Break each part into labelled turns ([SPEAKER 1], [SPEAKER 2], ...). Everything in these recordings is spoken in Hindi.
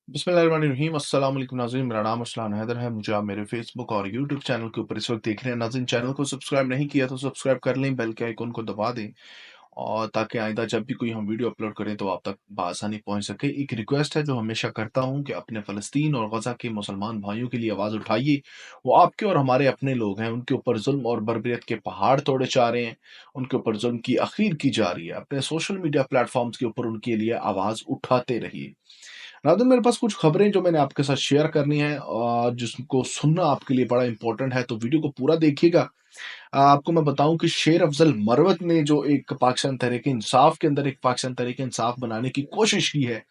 [SPEAKER 1] बिस्मिल्लाहिर्रहमानिर्रहीम अस्सलाम वालेकुम नाज़रीन, मेरा नाम अरसलान हैदर है। मुझे आप मेरे फेसबुक और यूट्यूब चैनल के ऊपर इस वक्त देख रहे हैं। नाज़रीन, चैनल को सब्सक्राइब नहीं किया तो सब्सक्राइब कर लें, बेल के आइकन को दबा दें और ताकि आइंदा जब भी कोई हम वीडियो अपलोड करें तो आप तक बआसानी पहुंच सके। एक रिक्वेस्ट है जो हमेशा करता हूं कि अपने फ़लस्तीन और गज़ा के मुसलमान भाइयों के लिए आवाज़ उठाइए। वो आपके और हमारे अपने लोग हैं, उनके ऊपर जुल्म और बर्बरियत के पहाड़ तोड़े जा रहे हैं, उनके ऊपर जुल्म की अखीर की जा रही है। अपने सोशल मीडिया प्लेटफॉर्म्स के ऊपर उनके लिए आवाज़ उठाते रहिए। नाज़रीन, मेरे पास कुछ खबरें जो मैंने आपके साथ शेयर करनी है और जिसको सुनना आपके लिए बड़ा इंपॉर्टेंट है, तो वीडियो को पूरा देखिएगा। आपको मैं बताऊं कि शेर अफजल मरवत ने जो एक पाकिस्तान तहरीक इंसाफ के अंदर एक पाकिस्तान तहरीक इंसाफ बनाने की कोशिश की है,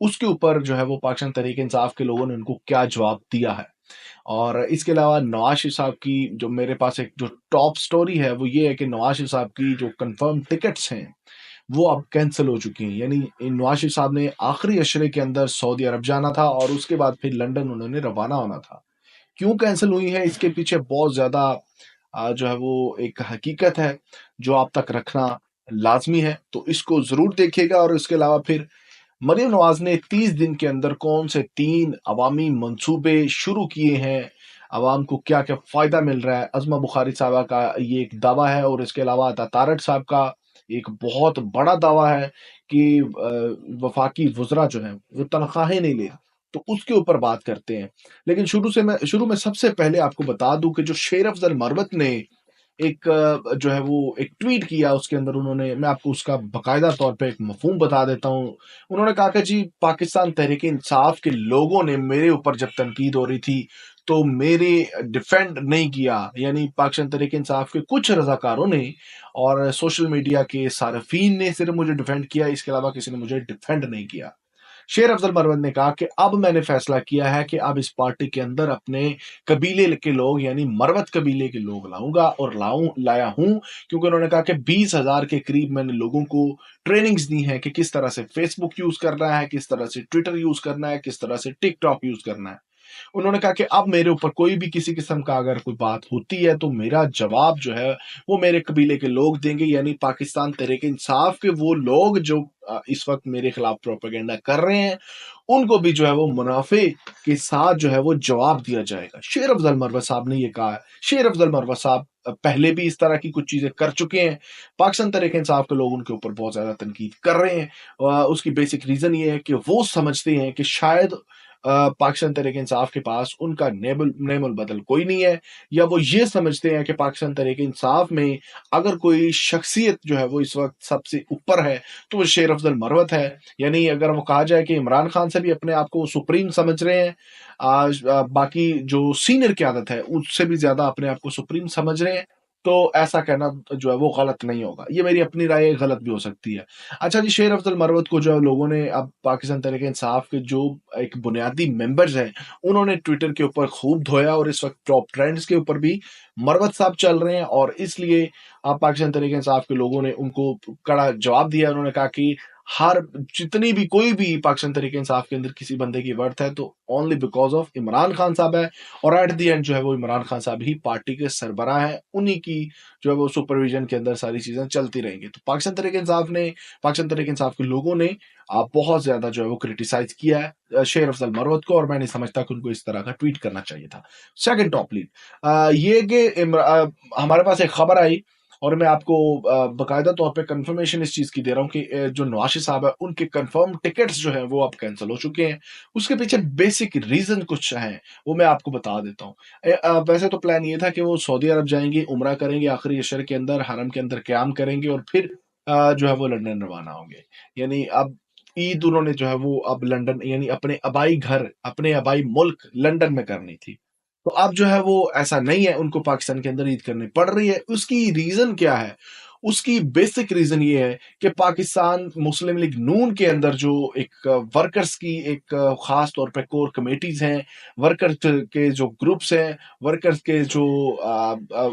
[SPEAKER 1] उसके ऊपर जो है वो पाकिस्तान तहरीक इंसाफ के लोगों ने उनको क्या जवाब दिया है। और इसके अलावा नवाज शरीफ साहब की जो मेरे पास एक जो टॉप स्टोरी है वो ये है कि नवाज शरीफ साहब की जो कंफर्म टिकट्स हैं वो अब कैंसल हो चुकी हैं। यानी नवाज शरीफ साहब ने आखिरी अशरे के अंदर सऊदी अरब जाना था और उसके बाद फिर लंदन उन्होंने रवाना होना था। क्यों कैंसल हुई है, इसके पीछे बहुत ज़्यादा जो है वो एक हकीकत है, जो आप तक रखना लाज़मी है, तो इसको ज़रूर देखिएगा। और इसके अलावा फिर मरीम नवाज़ ने 30 दिन के अंदर कौन से 3 अवामी मंसूबे शुरू किए हैं, अवाम को क्या-क्या फ़ायदा मिल रहा है। अज़मा बुखारी साहबा का ये एक दावा है और इसके अलावा अता तारड़ साहब का एक बहुत बड़ा दावा है कि वफ़ाकी वज़रा जो हैं, वो तनख्वाहें नहीं ले रहे। तो उसके ऊपर बात करते हैं। लेकिन शुरू में सबसे पहले आपको बता दूँ कि जो शेर अफ़ज़ल मरवत ने एक जो है वो एक ट्वीट किया, उसके अंदर उन्होंने, मैं आपको उसका बाकायदा तौर पे एक मफ़हूम बता देता हूँ। उन्होंने कहा कि जी, पाकिस्तान तहरीक-ए-इंसाफ के लोगों ने मेरे ऊपर जब तनकीद हो रही थी, तो मेरे डिफेंड नहीं किया। यानी पाकिस्तान तहरीक-ए-इंसाफ के कुछ रज़ाकारों ने और सोशल मीडिया के सार्फ़ीन ने सिर्फ़ मुझे डिफेंड किया, इसके अलावा किसी ने मुझे डिफेंड नहीं किया। शेर अफजल मरवत ने कहा कि अब मैंने फैसला किया है कि अब इस पार्टी के अंदर अपने कबीले के लोग यानी मरवत कबीले के लोग लाऊंगा और लाया हूं, क्योंकि उन्होंने कहा कि 20,000 के करीब मैंने लोगों को ट्रेनिंग्स दी हैं कि किस तरह से फेसबुक यूज करना है, किस तरह से ट्विटर यूज करना है, किस तरह से टिकटॉक यूज करना है। उन्होंने कहा कि अब मेरे ऊपर कोई भी किसी किस्म का अगर कोई बात होती है तो मेरा जवाब जो है वो मेरे कबीले के लोग देंगे। यानी पाकिस्तान तहरीक इंसाफ के वो लोग जो इस वक्त मेरे खिलाफ प्रोपेगेंडा कर रहे हैं, उनको भी जो है वो मुनाफे के साथ जो है वो जवाब दिया जाएगा। शेर अफजल मरवत साहब ने ये कहा है। शेर अफजल मरवत साहब पहले भी इस तरह की कुछ चीजें कर चुके हैं। पाकिस्तान तहरीक इंसाफ के लोग उनके ऊपर बहुत ज्यादा तनकीद कर रहे हैं। उसकी बेसिक रीजन ये है कि वो समझते हैं कि शायद पाकिस्तान तहरीक इंसाफ के पास उनका नेमुल बदल कोई नहीं है, या वो ये समझते हैं कि पाकिस्तान तहरीक इंसाफ में अगर कोई शख्सियत जो है वो इस वक्त सबसे ऊपर है तो वो शेर अफजल मरवत है। यानी अगर वो कहा जाए कि इमरान खान से भी अपने आप को सुप्रीम समझ रहे हैं, बाकी जो सीनियर क्यादत है उससे भी ज्यादा अपने आप को सुप्रीम समझ रहे हैं, तो ऐसा कहना जो है वो गलत नहीं होगा। ये मेरी अपनी राय है, गलत भी हो सकती है। अच्छा जी, शेर अफजल मरवत को जो है लोगों ने अब पाकिस्तान तहरीक इंसाफ के जो एक बुनियादी मेंबर्स हैं, उन्होंने ट्विटर के ऊपर खूब धोया और इस वक्त टॉप ट्रेंड्स के ऊपर भी मरवत साहब चल रहे हैं। और इसलिए अब पाकिस्तान तहरीक इंसाफ के लोगों ने उनको कड़ा जवाब दिया। उन्होंने कहा कि हर जितनी भी कोई भी पाकिस्तान तहरीक इंसाफ के अंदर किसी बंदे की वर्थ है तो only because of Imran Khan साहब है। और एट द एंड जो है वो इमरान खान साहब ही पार्टी के सरबराह हैं, उन्हीं की जो है वो सुपरविजन के अंदर सारी चीजें चलती रहेंगी। तो पाकिस्तान तहरीक इंसाफ के लोगों ने बहुत ज्यादा जो है वो क्रिटिसाइज किया है शेर अफजल मरवत को, और मैं नहीं समझता कि उनको इस तरह का ट्वीट करना चाहिए था। सेकंड टॉप लीड ये कि हमारे पास एक खबर आई और मैं आपको बाकायदा तौर पे कंफर्मेशन इस चीज़ की दे रहा हूँ कि जो नवाज शरीफ साहब है उनके कंफर्म टिकट्स जो हैं वो अब कैंसिल हो चुके हैं। उसके पीछे बेसिक रीज़न कुछ हैं, वो मैं आपको बता देता हूँ। वैसे तो प्लान ये था कि वो सऊदी अरब जाएँगे, उम्रा करेंगे, आखिरी अशर के अंदर हरम के अंदर क़याम करेंगे और फिर जो है वो लंदन रवाना होंगे। यानी अब ईद उन्होंने जो है वो अब लंदन यानी अपने आबाई घर, अपने आबाई मुल्क लंदन में करनी थी। तो अब जो है वो ऐसा नहीं है, उनको पाकिस्तान के अंदर ईद करनी पड़ रही है। उसकी रीज़न क्या है? उसकी बेसिक रीज़न ये है कि पाकिस्तान मुस्लिम लीग नून के अंदर जो एक वर्कर्स की एक ख़ास तौर पे कोर कमेटीज़ हैं, वर्कर्स के जो ग्रुप्स हैं, वर्कर्स के जो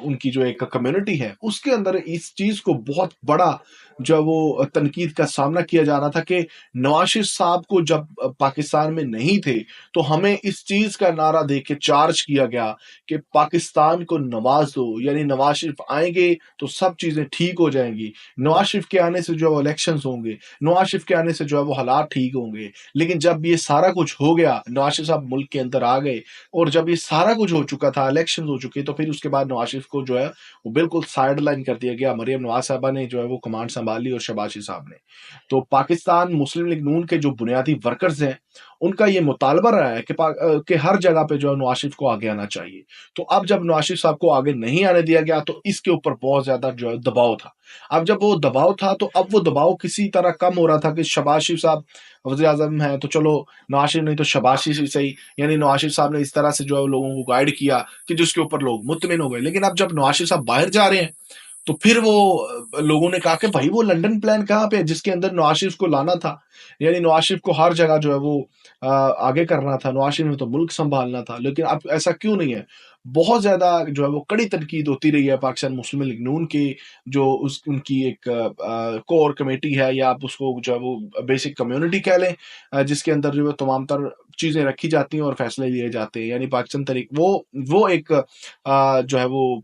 [SPEAKER 1] उनकी जो एक कम्युनिटी है, उसके अंदर इस चीज़ को बहुत बड़ा जो है वो तनकीद का सामना किया जा रहा था कि नवाज शरीफ साहब को जब पाकिस्तान में नहीं थे, तो हमें इस चीज़ का नारा दे के चार्ज किया गया कि पाकिस्तान को नवाज दो, यानी नवाज शरीफ आएँगे तो सब चीज़ें ठीक हो जाएँगी। नवाज शरीफ के आने से जो है इलेक्शंस होंगे, नवाज शरीफ के आने से जो है वो हालात ठीक होंगे। लेकिन जब ये सारा कुछ हो गया, नवाज शरीफ साहब मुल्क के अंदर आ गए और जब ये सारा कुछ हो चुका था, इलेक्शंस हो चुके, तो फिर उसके बाद नवाज शरीफ को जो है वो बिल्कुल साइड लाइन कर दिया गया। मरियम नवाज साहबा ने जो है वो कमांड संभाली और शहबाज शरीफ साहब ने। तो पाकिस्तान मुस्लिम लीग नून के जो बुनियादी वर्कर्स हैं, उनका ये मुतालबा रहा है कि हर जगह पे जो है नवाज शरीफ को आगे आना चाहिए। तो अब जब नवाज शरीफ साहब को आगे नहीं आने दिया गया, तो इसके ऊपर बहुत ज्यादा जो है दबाव था। अब जब वो दबाव था, तो अब वो दबाव किसी तरह कम हो रहा था कि शहबाज शरीफ साहब वज़ीर आज़म हैं, तो चलो नवाज शरीफ नहीं तो शहबाज शरीफ सही, यानी नवाज शरीफ साहब ने इस तरह से जो है लोगों को गाइड किया कि जिसके ऊपर लोग मुतमिन हो गए। लेकिन अब जब नवाज शरीफ साहब बाहर जा रहे हैं, तो फिर वो लोगों ने कहा कि भाई वो लंदन प्लान कहाँ पे है जिसके अंदर नवाज शरीफ को लाना था, यानी नवाज शरीफ को हर जगह जो है वो आगे करना था, नवाज शरीफ ने तो मुल्क संभालना था। लेकिन अब ऐसा क्यों नहीं है? बहुत ज्यादा जो है वो कड़ी तनकीद होती रही है पाकिस्तान मुस्लिम लीग नून की, जो उस उनकी एक कोर कमेटी है, या आप उसको जो है वो बेसिक कम्युनिटी कह लें, जिसके अंदर जो है तमाम तर चीजें रखी जाती हैं और फैसले लिए जाते हैं, यानी पाकिस्तान तरीक वो एक जो है वो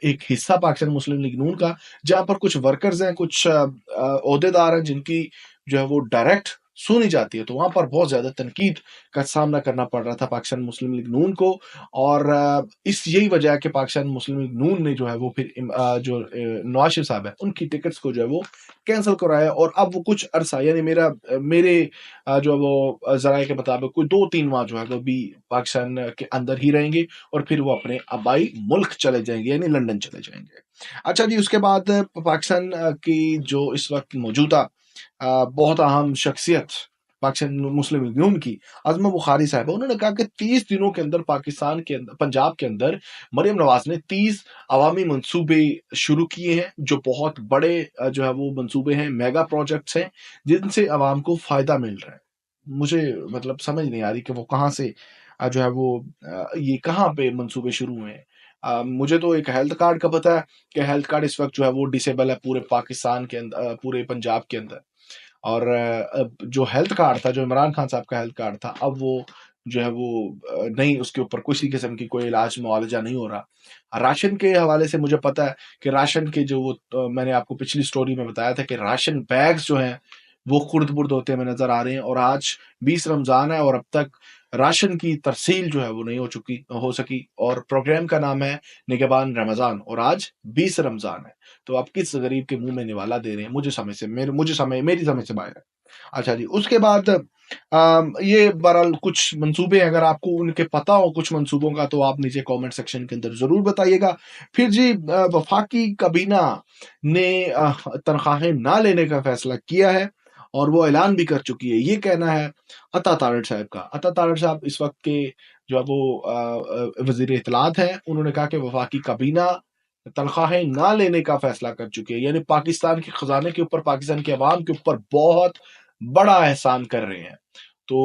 [SPEAKER 1] एक हिस्सा पाकिस्तान मुस्लिम लीग नून का, जहां पर कुछ वर्कर्स हैं, कुछ ओहदेदार हैं जिनकी जो है वो डायरेक्ट सुनी जाती है। तो वहां पर बहुत ज्यादा तनकीद का सामना करना पड़ रहा था पाकिस्तान मुस्लिम लीग नून को। और इस यही वजह है कि पाकिस्तान मुस्लिम लीग नून ने जो है वो फिर जो नवाज शरीफ साहब है उनकी टिकट्स को जो है वो कैंसिल कराया, और अब वो कुछ अरसा, यानी मेरे जो है वो जराये के मुताबिक कोई 2-3 माह जो है वो भी पाकिस्तान के अंदर ही रहेंगे, और फिर वो अपने आबाई मुल्क चले जाएंगे, यानी लंदन चले जाएंगे। अच्छा जी, उसके बाद पाकिस्तान की जो इस वक्त मौजूदा बहुत अहम शख्सियत पाकिस्तान मुस्लिम लीग नून की, अज़मा बुखारी साहब, उन्होंने कहा कि 30 दिनों के अंदर पाकिस्तान के अंदर, पंजाब के अंदर मरियम नवाज ने 30 अवामी मंसूबे शुरू किए हैं, जो बहुत बड़े जो है वो मंसूबे हैं, मेगा प्रोजेक्ट्स हैं, जिनसे अवाम को फायदा मिल रहा है। मुझे मतलब समझ नहीं आ रही कि वो कहाँ से जो है वो ये कहाँ पे मंसूबे शुरू हुए हैं। मुझे तो एक हेल्थ कार्ड का पता है कि हेल्थ कार्ड इस वक्त जो है वो डिसेबल है पूरे पाकिस्तान के अंदर, पूरे पंजाब के अंदर। और अब जो हेल्थ कार्ड था, जो इमरान खान साहब का हेल्थ कार्ड था, अब वो जो है वो नहीं, उसके ऊपर किसी किस्म की कोई इलाज मुआवजा नहीं हो रहा। राशन के हवाले से मुझे पता है कि राशन के जो वो मैंने आपको पिछली स्टोरी में बताया था कि राशन बैग्स जो हैं वो खुर्द-बुर्द होते हमें नज़र आ रहे हैं, और आज 20 रमज़ान है और अब तक राशन की तरसील जो है वो नहीं हो सकी, और प्रोग्राम का नाम है निगहबान रमज़ान, और आज 20 रमज़ान है। तो आप किस गरीब के मुँह में निवाला दे रहे हैं? मेरी समझ से बाहर है। अच्छा जी, उसके बाद ये बहरहाल कुछ मंसूबे, अगर आपको उनके पता हो कुछ मंसूबों का, तो आप नीचे कमेंट सेक्शन के अंदर ज़रूर बताइएगा। फिर जी वफ़ाकी काबीना ने तनख्वाहें ना लेने का फैसला किया है, और वो ऐलान भी कर चुकी है। ये कहना है अता तारड़ साहब का। अता तारड़ साहब इस वक़्त के जो है वो वज़ीर इत्तलात हैं। उन्होंने कहा कि वफ़ाकी काबीना तनख्वाहें ना लेने का फैसला कर चुकी है, यानी पाकिस्तान के खजाने के ऊपर, पाकिस्तान के अवाम के ऊपर बहुत बड़ा एहसान कर रहे हैं। तो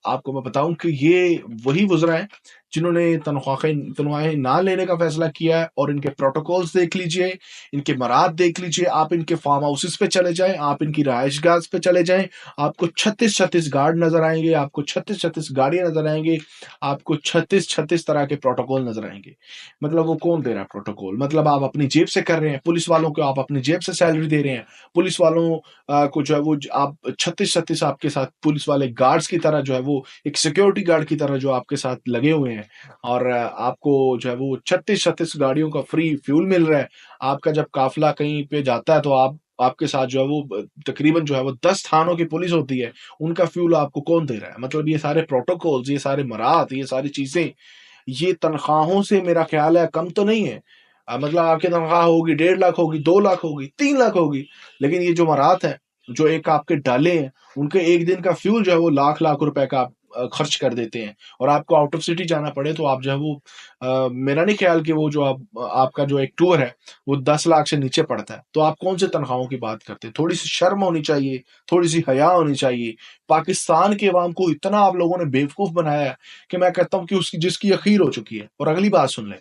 [SPEAKER 1] आपको मैं बताऊं कि ये वही वज़रा हैं जिन्होंने तनख्वाहें ना लेने का फैसला किया है, और इनके प्रोटोकॉल्स देख लीजिए, इनके मराद देख लीजिए, आप इनके फार्म हाउसेस पे चले जाएं, आप इनकी रहायशगाह पे चले जाएं, आपको 36-36 गार्ड नजर आएंगे, आपको 36-36 गाड़ियां नजर आएंगी, आपको 36-36 तरह के प्रोटोकॉल नजर आएंगे। मतलब वो कौन दे रहा है प्रोटोकॉल? मतलब आप अपनी जेब से कर रहे हैं, पुलिस वालों को आप अपनी जेब से सैलरी दे रहे हैं, पुलिस वालों को जो है वो आप 36-36 आपके साथ पुलिस वाले गार्ड्स की तरह जो है वो एक सिक्योरिटी गार्ड की तरह जो आपके साथ लगे हुए हैं, और आपको जो है वो 36-36 गाड़ियों का फ्री फ्यूल मिल रहा है। आपका जब काफिला कहीं पे जाता है, तो आपके साथ जो है वो तकरीबन जो है वो 10 थानों की पुलिस होती है, उनका फ्यूल आपको कौन दे रहा है? मतलब ये सारे प्रोटोकॉल्स, ये सारे मराहत, ये सारी चीजें, ये तनख्वाहों से मेरा ख्याल है कम तो नहीं है। मतलब आपकी तनख्वाह होगी 1.5 लाख होगी, 2 लाख होगी, 3 लाख होगी, लेकिन ये जो मराहत है, जो एक आपके डाले हैं, उनके एक दिन का फ्यूल जो है वो लाख लाख रुपए का आप खर्च कर देते हैं, और आपको आउट ऑफ सिटी जाना पड़े तो आप जो है वो मेरा नहीं ख्याल कि वो जो आपका जो एक टूर है वो 10 लाख से नीचे पड़ता है। तो आप कौन से तनख्वाहों की बात करते हैं? थोड़ी सी शर्म होनी चाहिए, थोड़ी सी हया होनी चाहिए। पाकिस्तान के अवाम को इतना आप लोगों ने बेवकूफ बनाया है कि मैं कहता हूं कि उसकी जिसकी अखीर हो चुकी है। और अगली बात सुन लें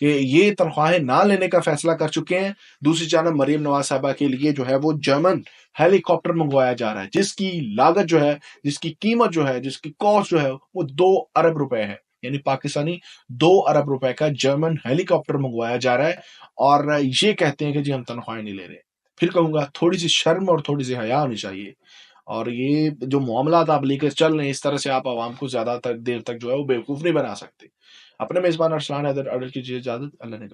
[SPEAKER 1] कि ये तनख्वाहें ना लेने का फैसला कर चुके हैं। दूसरी जानब मरीम नवाज़ साहिबा के लिए जो है वो जर्मन हेलीकॉप्टर मंगवाया जा रहा है, जिसकी लागत जो है, जिसकी कीमत जो है, जिसकी कॉस्ट जो है वो 2 अरब रुपए है। यानी पाकिस्तानी 2 अरब रुपए का जर्मन हेलीकॉप्टर मंगवाया जा रहा है और ये कहते हैं कि जी हम तनख्वाहें नहीं ले रहे। फिर कहूँगा थोड़ी-सी शर्म और थोड़ी-सी हया होनी चाहिए। और ये जो मामलात आप लेकर चल रहे हैं, इस तरह से आप आवाम को ज़्यादा तक देर तक जो है वो बेवकूफ़ नहीं बना सकते। अपने मेज़बान अरसलान हैदर अर्ज़ कीजिए इजाज़त। अल्लाह ने